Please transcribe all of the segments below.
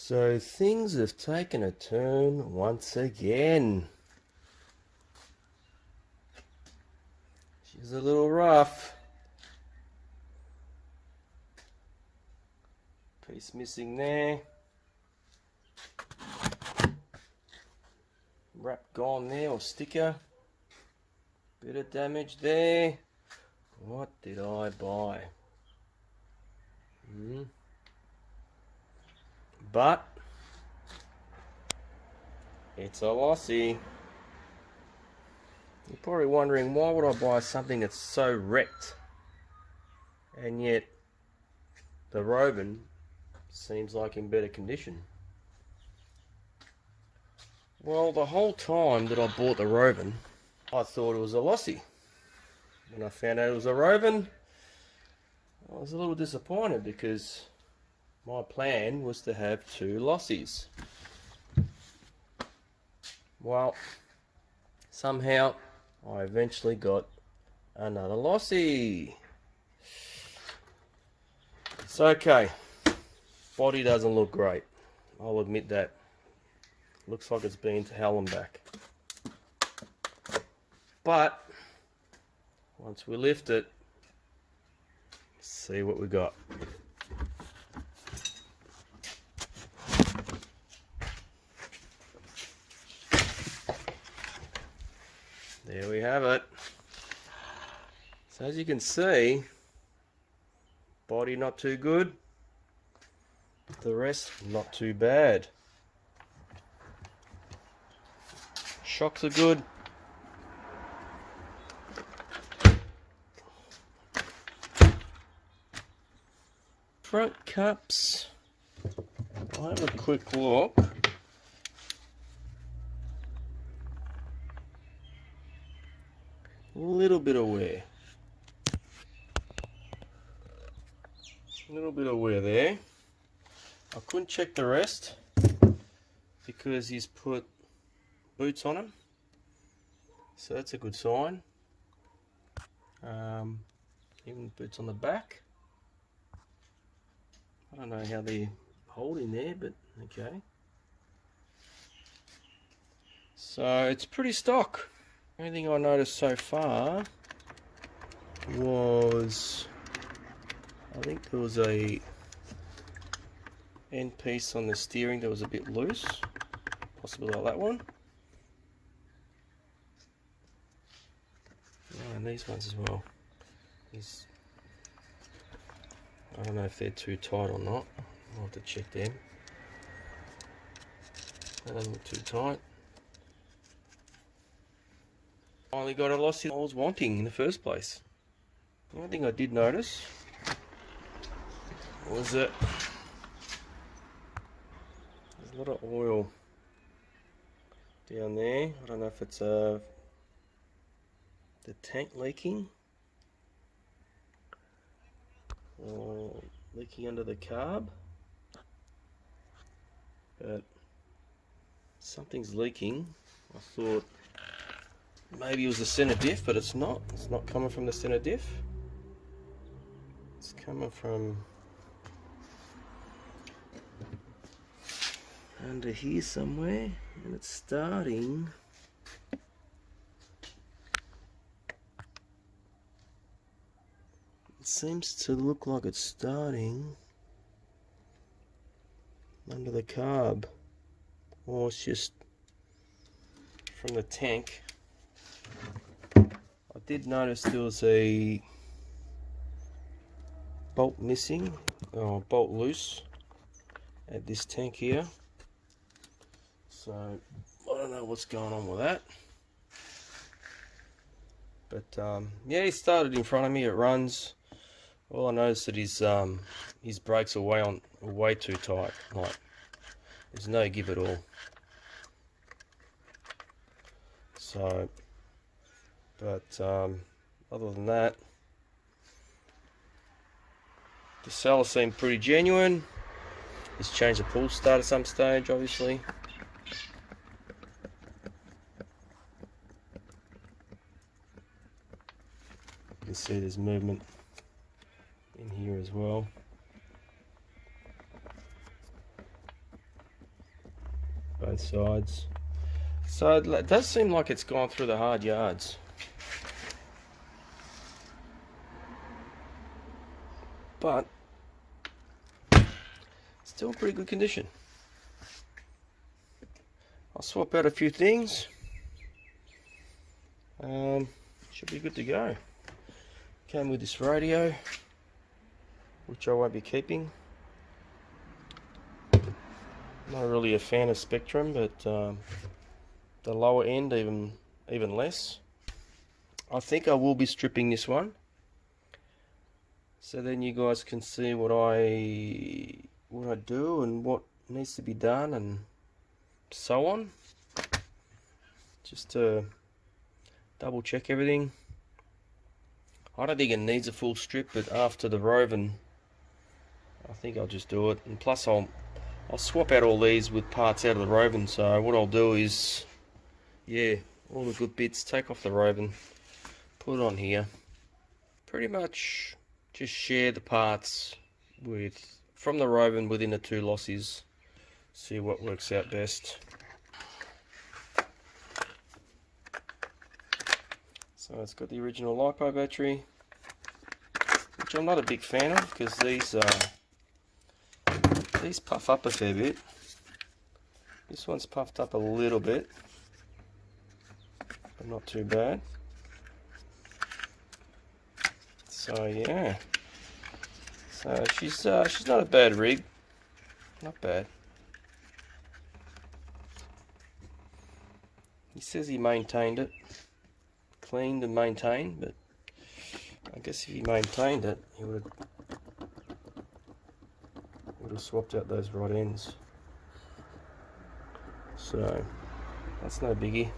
So things have taken a turn once again. She's a little rough. Piece missing there. Wrap gone there, or sticker. Bit of damage there. What did I buy? But it's a Losi. You're probably wondering, why would I buy something that's so wrecked? And yet the Roban seems like in better condition. Well, the whole time that I bought the Roban, I thought it was a Losi. When I found out it was a Roban, I was a little disappointed because my plan was to have two Lossies. Well, somehow I eventually got another Losi. It's okay. Body doesn't look great. I'll admit that. Looks like it's been to hell and back. But once we lift it, see what we got. There we have it. So as you can see, body not too good, the rest not too bad. Shocks are good. Front cups, I'll have a quick look. A little bit of wear. A little bit of wear there. I couldn't check the rest because he's put boots on him, so that's a good sign. Even boots on the back. I don't know how they're holding there, but okay. So it's pretty stock. The only thing I noticed so far was, I think there was a end piece on the steering that was a bit loose, possibly like that one. Oh, and these ones as well. I don't know if they're too tight or not. I'll have to check them. They don't look too tight. Finally got a Losi I was wanting in the first place. The only thing I did notice was that there's a lot of oil down there. I don't know if it's the tank leaking or leaking under the carb, but something's leaking. I thought maybe it was the center diff, but it's not. It's not coming from the center diff. It's coming from under here somewhere, and it's starting. It seems to look like it's starting under the carb, or it's just from the tank. I did notice there was a bolt missing, or bolt loose at this tank here. So I don't know what's going on with that. But yeah, he started in front of me. It runs. All I noticed that his brakes are way too tight. Like there's no give at all. So, but other than that, the seller seemed pretty genuine. He's changed the pull start at some stage, obviously. You can see there's movement in here as well. both sides. So it does seem like it's gone through the hard yards. But still in pretty good condition. I'll swap out a few things. Should be good to go. Came with this radio, which I won't be keeping. Not really a fan of Spectrum, but the lower end even less. I think I will be stripping this one, so then you guys can see what I do and what needs to be done and so on. Just to double check everything. I don't think it needs a full strip, but after the roving, I think I'll just do it. And plus I'll swap out all these with parts out of the roving. So what I'll do is, yeah, all the good bits, take off the roving, put it on here. Pretty much just share the parts from the roving within the two Losies. See what works out best. So it's got the original LiPo battery, which I'm not a big fan of because these puff up a fair bit. This one's puffed up a little bit, but not too bad. So yeah, so she's not a bad rig, not bad. He says he maintained it, cleaned and maintained, but I guess if he maintained it, he would have swapped out those rod ends. So that's no biggie.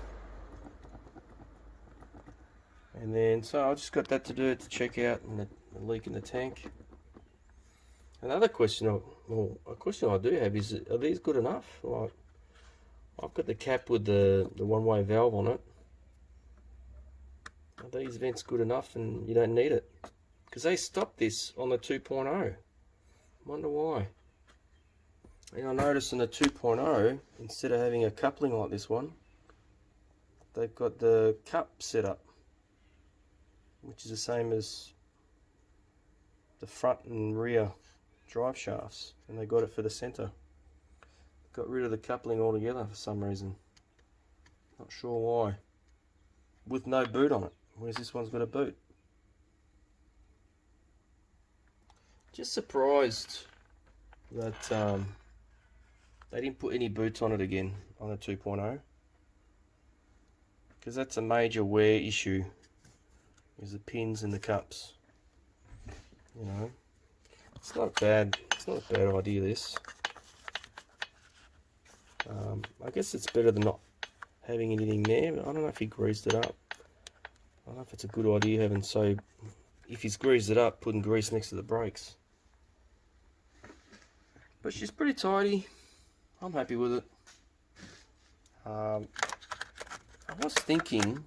And then so I just got that to do to check out the leak in the tank. Another question, a question I do have is, are these good enough? Like, I've got the cap with the one-way valve on it. Are these vents good enough and you don't need it? Because they stopped this on the 2.0. Wonder why. And I noticed in the 2.0, instead of having a coupling like this one, they've got the cup set up, which is the same as the front and rear drive shafts, and they got it for the center. Got rid of the coupling altogether for some reason. Not sure why. With no boot on it, whereas this one's got a boot. Just surprised that they didn't put any boots on it again on the 2.0, because that's a major wear issue, is the pins and the cups. You know, it's not bad. It's not a bad idea, this. I guess it's better than not having anything there, but I don't know if he greased it up. I don't know if it's a good idea having, so if he's greased it up, putting grease next to the brakes. But she's pretty tidy. I'm happy with it. I was thinking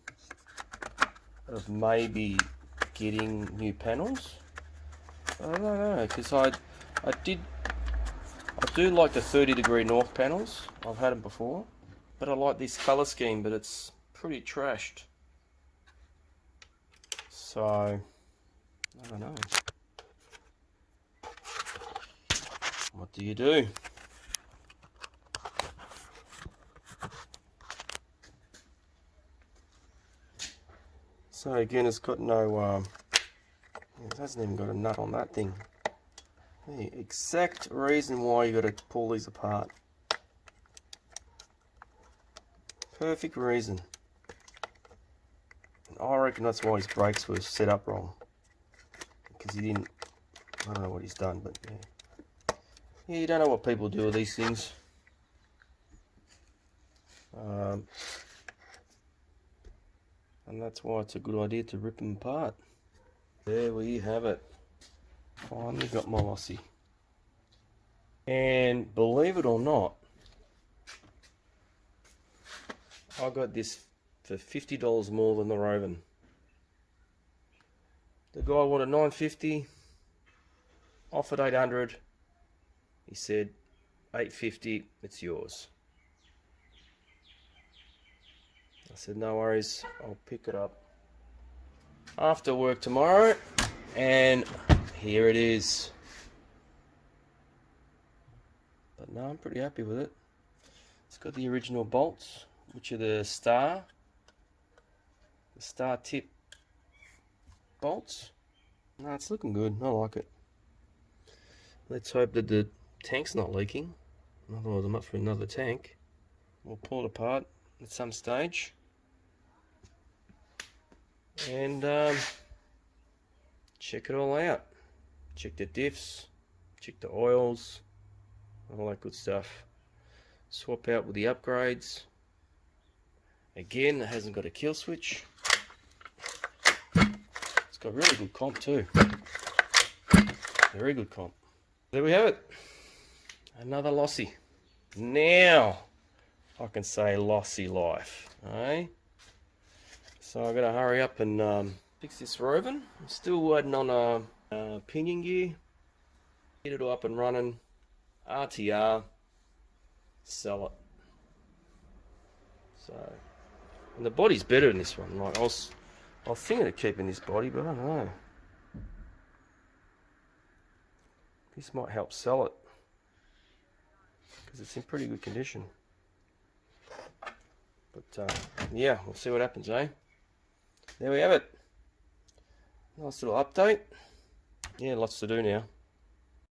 of maybe getting new panels. I don't know, because I do like the 30° north panels. I've had them before, but I like this colour scheme, but it's pretty trashed. So I don't know. What do you do? So again, it's got no, it hasn't even got a nut on that thing. The exact reason why you got to pull these apart. Perfect reason. I reckon that's why his brakes were set up wrong. Because he didn't, I don't know what he's done, but yeah. Yeah, you don't know what people do with these things. And that's why it's a good idea to rip them apart. There we have it. Finally got my Losi. And believe it or not, I got this for $50 more than the roving. The guy wanted $950, offered $800. He said $850, it's yours. I said no worries, I'll pick it up after work tomorrow, and here it is. But no, I'm pretty happy with it. It's got the original bolts, which are the star tip bolts. No, it's looking good. I like it. Let's hope that the tank's not leaking. Otherwise I'm up for another tank. We'll pull it apart at some stage. And check it all out. Check the diffs, check the oils, all that good stuff. Swap out with the upgrades. Again, it hasn't got a kill switch. It's got really good comp too. Very good comp. There we have it. Another Losi. Now I can say Losi life. Eh? So I'm going to hurry up and fix this roving. I'm still waiting on a pinion gear. Get it all up and running. RTR. Sell it. So, and the body's better than this one. Like I was thinking of keeping this body, but I don't know. This might help sell it because it's in pretty good condition. But yeah, we'll see what happens, eh? There we have it. Nice little update. Yeah, lots to do now.